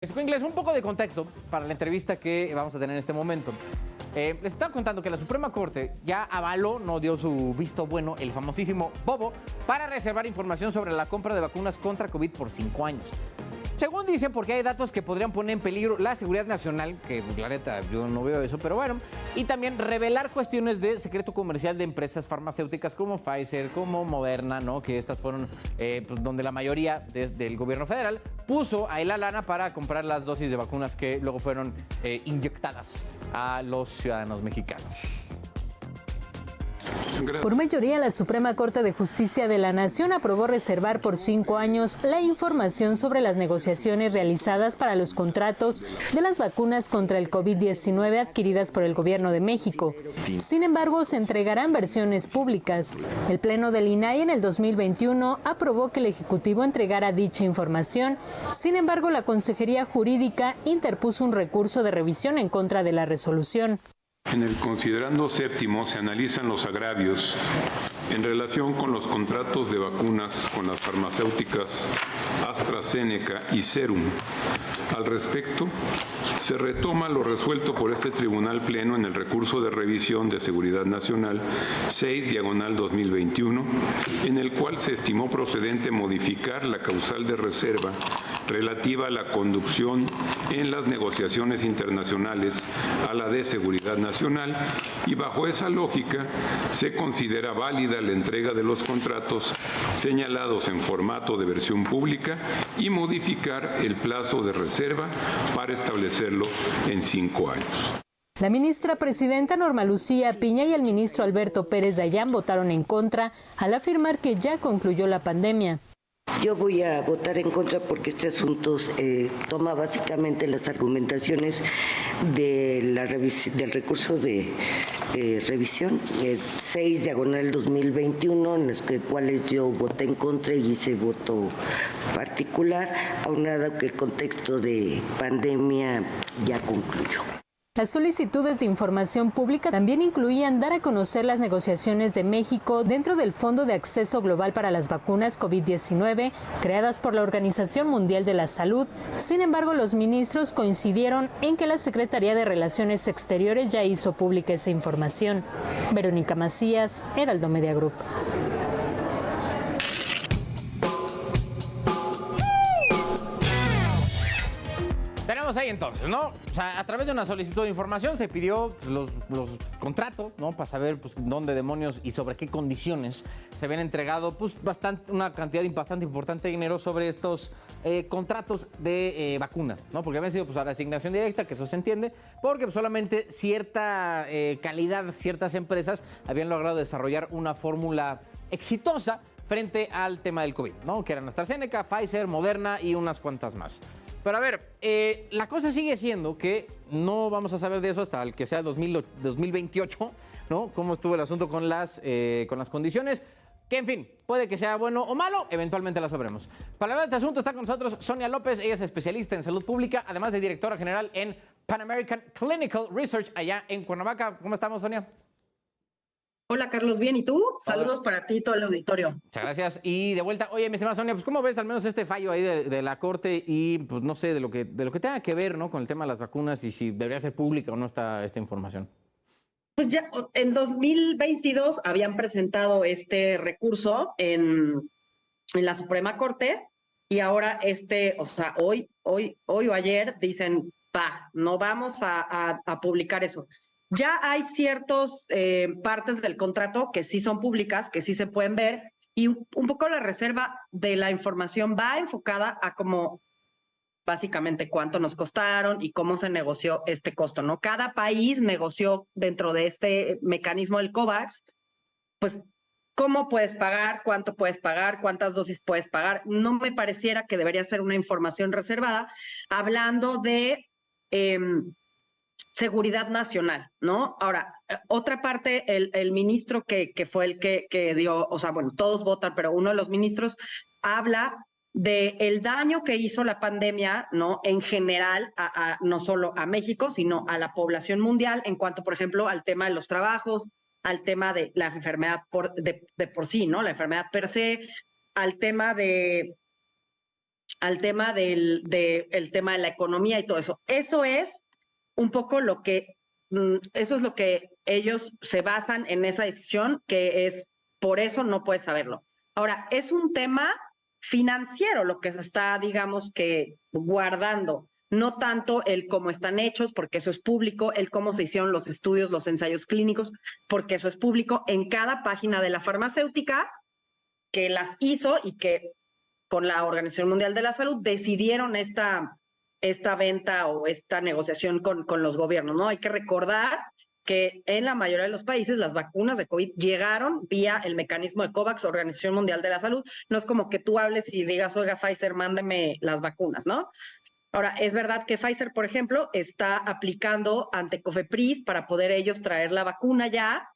Escuingles, un poco de contexto para la entrevista que vamos a tener en este momento. Les estaba contando que la Suprema Corte ya avaló, no dio su visto bueno, el famosísimo Bobo, para reservar información sobre la compra de vacunas contra COVID por 5 años. Según dicen, porque hay datos que podrían poner en peligro la seguridad nacional, que la neta yo no veo eso, pero bueno, y también revelar cuestiones de secreto comercial de empresas farmacéuticas como Pfizer, como Moderna, ¿no? Que estas fueron pues, donde la mayoría del gobierno federal puso ahí la lana para comprar las dosis de vacunas que luego fueron inyectadas a los ciudadanos mexicanos. Por mayoría, la Suprema Corte de Justicia de la Nación aprobó reservar por 5 años la información sobre las negociaciones realizadas para los contratos de las vacunas contra el COVID-19 adquiridas por el Gobierno de México. Sin embargo, se entregarán versiones públicas. El Pleno del INAI en el 2021 aprobó que el Ejecutivo entregara dicha información. Sin embargo, la Consejería Jurídica interpuso un recurso de revisión en contra de la resolución. En el considerando séptimo se analizan los agravios en relación con los contratos de vacunas con las farmacéuticas AstraZeneca y Serum. Al respecto, se retoma lo resuelto por este Tribunal Pleno en el recurso de revisión de Seguridad Nacional 6/2021, en el cual se estimó procedente modificar la causal de reserva relativa a la conducción en las negociaciones internacionales a la de seguridad nacional, y bajo esa lógica se considera válida la entrega de los contratos señalados en formato de versión pública y modificar el plazo de reserva para establecerlo en 5 años. La ministra presidenta Norma Lucía Piña y el ministro Alberto Pérez Dayán votaron en contra al afirmar que ya concluyó la pandemia. Yo voy a votar en contra porque este asunto toma básicamente las argumentaciones del recurso de revisión 6/2021, en los cuales yo voté en contra y hice voto particular, aunado que el contexto de pandemia ya concluyó. Las solicitudes de información pública también incluían dar a conocer las negociaciones de México dentro del Fondo de Acceso Global para las Vacunas COVID-19, creadas por la Organización Mundial de la Salud. Sin embargo, los ministros coincidieron en que la Secretaría de Relaciones Exteriores ya hizo pública esa información. Verónica Macías, Heraldo Media Group. Tenemos ahí entonces, ¿no? O sea, a través de una solicitud de información se pidió pues, los contratos, ¿no? Para saber pues, dónde demonios y sobre qué condiciones se habían entregado pues, una cantidad bastante importante de dinero sobre estos contratos de vacunas, ¿no? Porque habían sido pues, a la asignación directa, que eso se entiende, porque pues, solamente cierta calidad, ciertas empresas habían logrado desarrollar una fórmula exitosa frente al tema del COVID, ¿no? Que eran AstraZeneca, Pfizer, Moderna y unas cuantas más. Pero a ver, la cosa sigue siendo que no vamos a saber de eso hasta el que sea el 2028, ¿no? Cómo estuvo el asunto con las condiciones, que en fin, puede que sea bueno o malo, eventualmente lo sabremos. Para hablar de este asunto está con nosotros Sonia López, ella es especialista en salud pública, además de directora general en Pan American Clinical Research allá en Cuernavaca. ¿Cómo estamos, Sonia? Hola, Carlos, ¿bien? ¿Y tú? Saludos para ti y todo el auditorio. Muchas gracias. Y de vuelta, oye, mi estimada Sonia, pues ¿cómo ves al menos este fallo ahí de la Corte y pues no sé, de lo que tenga que ver, ¿no? Con el tema de las vacunas y si debería ser pública o no esta información? Pues ya en 2022 habían presentado este recurso en la Suprema Corte y ahora hoy o ayer dicen, no vamos a publicar eso. Ya hay ciertas partes del contrato que sí son públicas, que sí se pueden ver, y un poco la reserva de la información va enfocada a cómo, básicamente, cuánto nos costaron y cómo se negoció este costo, ¿no? Cada país negoció dentro de este mecanismo del COVAX, pues, cómo puedes pagar, cuánto puedes pagar, cuántas dosis puedes pagar. No me pareciera que debería ser una información reservada, hablando de seguridad nacional, ¿no? Ahora, otra parte, el ministro que fue el que dio, o sea, bueno, todos votan, pero uno de los ministros habla de el daño que hizo la pandemia, ¿no? En general, no solo a México, sino a la población mundial, en cuanto, por ejemplo, al tema de los trabajos, al tema de la enfermedad de por sí, ¿no? La enfermedad per se, al tema de al tema el tema de la economía y todo eso. Eso es un poco eso es lo que ellos se basan en esa decisión, que es por eso no puedes saberlo. Ahora, es un tema financiero lo que se está, digamos que, guardando. No tanto el cómo están hechos, porque eso es público, el cómo se hicieron los estudios, los ensayos clínicos, porque eso es público. En cada página de la farmacéutica que las hizo y que con la Organización Mundial de la Salud decidieron esta venta o esta negociación con los gobiernos, ¿no? Hay que recordar que en la mayoría de los países las vacunas de COVID llegaron vía el mecanismo de COVAX, Organización Mundial de la Salud. No es como que tú hables y digas, oiga, Pfizer, mándeme las vacunas, ¿no? Ahora, es verdad que Pfizer, por ejemplo, está aplicando ante COFEPRIS para poder ellos traer la vacuna ya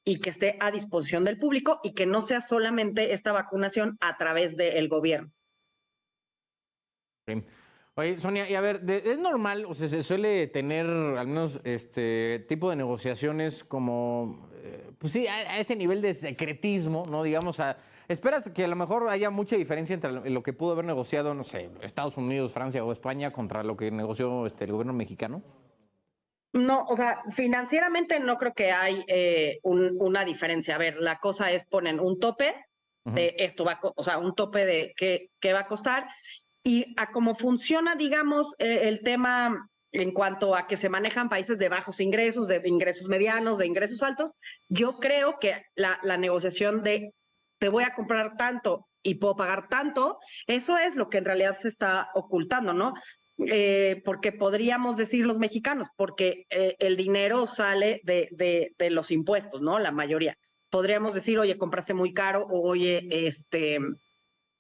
y que esté a disposición del público y que no sea solamente esta vacunación a través del gobierno. Sí. Oye, Sonia, y a ver, ¿es normal, o sea, se suele tener al menos este tipo de negociaciones como, pues sí, a ese nivel de secretismo, ¿no? Digamos, ¿esperas que a lo mejor haya mucha diferencia entre lo que pudo haber negociado, no sé, Estados Unidos, Francia o España contra lo que negoció el gobierno mexicano? No, o sea, financieramente no creo que hay una diferencia. A ver, la cosa es ponen un tope de esto o sea, un tope de qué va a costar. Y a cómo funciona, digamos, el tema en cuanto a que se manejan países de bajos ingresos, de ingresos medianos, de ingresos altos, yo creo que la negociación de te voy a comprar tanto y puedo pagar tanto, eso es lo que en realidad se está ocultando, ¿no? Porque podríamos decir los mexicanos, porque el dinero sale de los impuestos, ¿no? La mayoría. Podríamos decir, oye, compraste muy caro, o oye,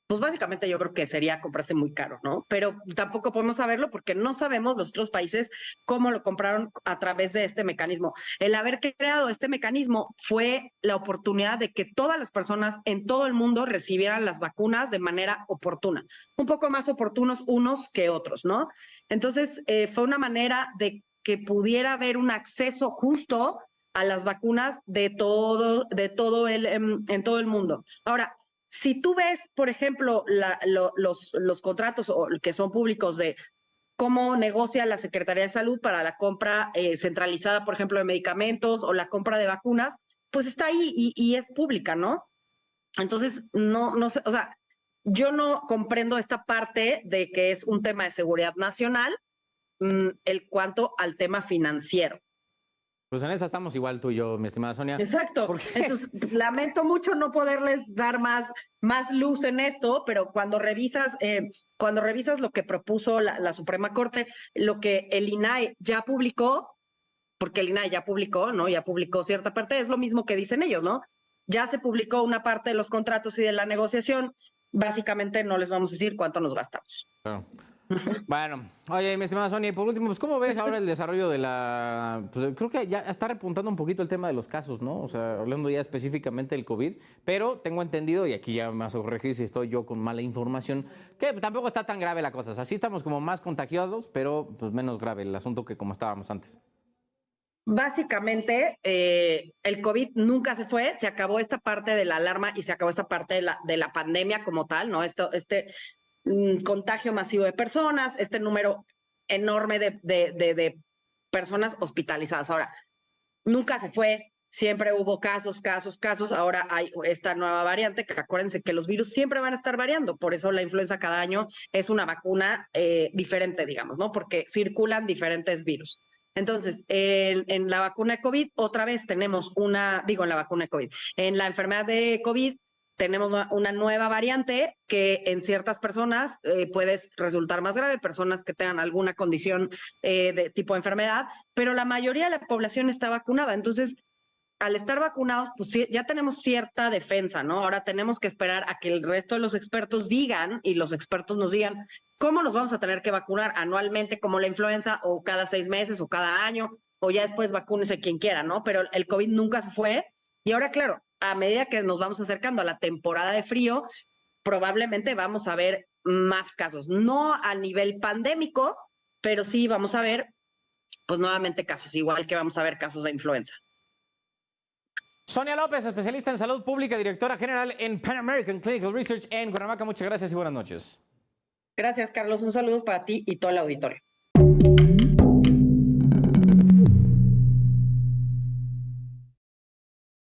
pues básicamente yo creo que sería comprarse muy caro, ¿no? Pero tampoco podemos saberlo porque no sabemos los otros países cómo lo compraron a través de este mecanismo. El haber creado este mecanismo fue la oportunidad de que todas las personas en todo el mundo recibieran las vacunas de manera oportuna, un poco más oportunos unos que otros, ¿no? Entonces, fue una manera de que pudiera haber un acceso justo a las vacunas en todo el mundo. Ahora, si tú ves, por ejemplo, los contratos que son públicos de cómo negocia la Secretaría de Salud para la compra centralizada, por ejemplo, de medicamentos o la compra de vacunas, pues está ahí y es pública, ¿no? Entonces, no sé, o sea, yo no comprendo esta parte de que es un tema de seguridad nacional, el cuanto al tema financiero. Pues en esa estamos igual tú y yo, mi estimada Sonia. Exacto. Entonces, lamento mucho no poderles dar más luz en esto, pero cuando revisas lo que propuso la Suprema Corte, lo que el INAE ya publicó, porque el INAE ya publicó, ¿no? Ya publicó cierta parte, es lo mismo que dicen ellos, ¿no? Ya se publicó una parte de los contratos y de la negociación. Básicamente no les vamos a decir cuánto nos gastamos. Claro. Bueno, oye, mi estimada Sonia, y por último, pues, ¿cómo ves ahora el desarrollo de pues, creo que ya está repuntando un poquito el tema de los casos, ¿no? O sea, hablando ya específicamente del COVID, pero tengo entendido, y aquí ya me vas a corregir si estoy yo con mala información, que tampoco está tan grave la cosa. O sea, sí estamos como más contagiados, pero pues menos grave el asunto que como estábamos antes. Básicamente, el COVID nunca se fue, se acabó esta parte de la alarma y se acabó esta parte de la pandemia como tal, ¿no? Este contagio masivo de personas, este número enorme de personas hospitalizadas. Ahora, nunca se fue, siempre hubo casos, ahora hay esta nueva variante, que acuérdense que los virus siempre van a estar variando, por eso la influenza cada año es una vacuna diferente, digamos, ¿no? Porque circulan diferentes virus. Entonces, en la vacuna de COVID, otra vez tenemos en la vacuna de COVID, en la enfermedad de COVID, tenemos una nueva variante que en ciertas personas puede resultar más grave, personas que tengan alguna condición de tipo de enfermedad, pero la mayoría de la población está vacunada. Entonces, al estar vacunados, pues ya tenemos cierta defensa, ¿no? Ahora tenemos que esperar a que el resto de los expertos digan, y los expertos nos digan, cómo nos vamos a tener que vacunar anualmente, como la influenza, o cada 6 meses, o cada año, o ya después vacúnese quien quiera, ¿no? Pero el COVID nunca se fue. Y ahora, claro, a medida que nos vamos acercando a la temporada de frío, probablemente vamos a ver más casos. No a nivel pandémico, pero sí vamos a ver, pues nuevamente casos, igual que vamos a ver casos de influenza. Sonia López, especialista en salud pública, directora general en Pan American Clinical Research en Cuernavaca. Muchas gracias y buenas noches. Gracias, Carlos. Un saludo para ti y todo el auditorio.